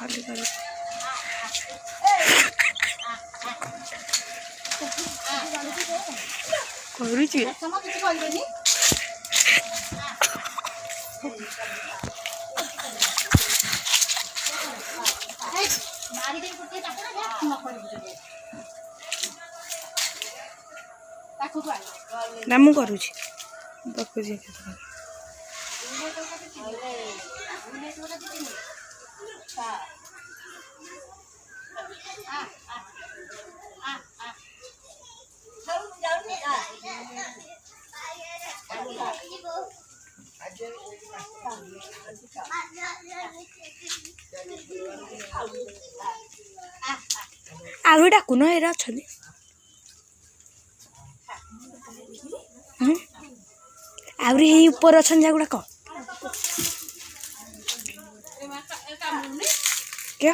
खाली कर करूची ना मु करूची देखुची आलू डाकुन एरा अच्छे आउरी हे ऊपर अच्छा जागुड़ाक क्या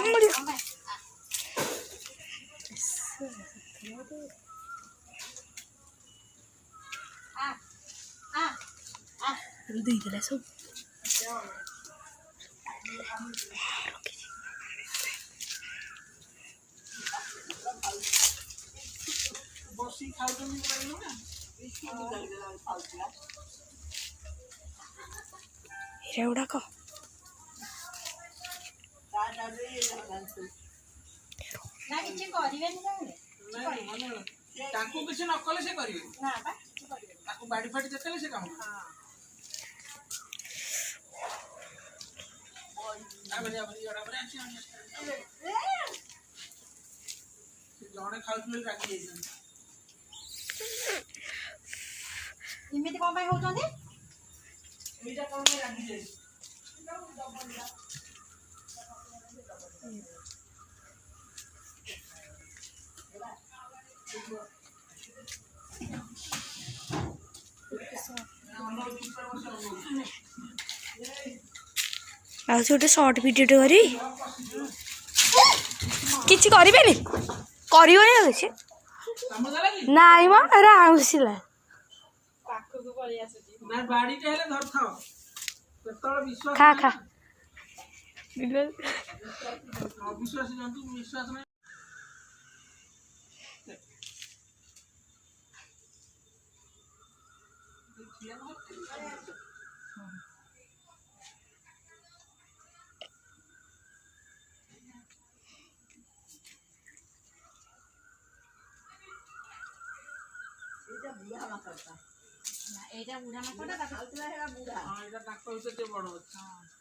देदेला सब हिरा गुड़ाक बाड़ी फाड़ी देते से काम जड़े खाऊ राखी इमिति कौन होती गोटे सर्ट भिडियो करी किसी करेनि कर नाई मरा आसला खा खा बुढ़ा बुढ़ा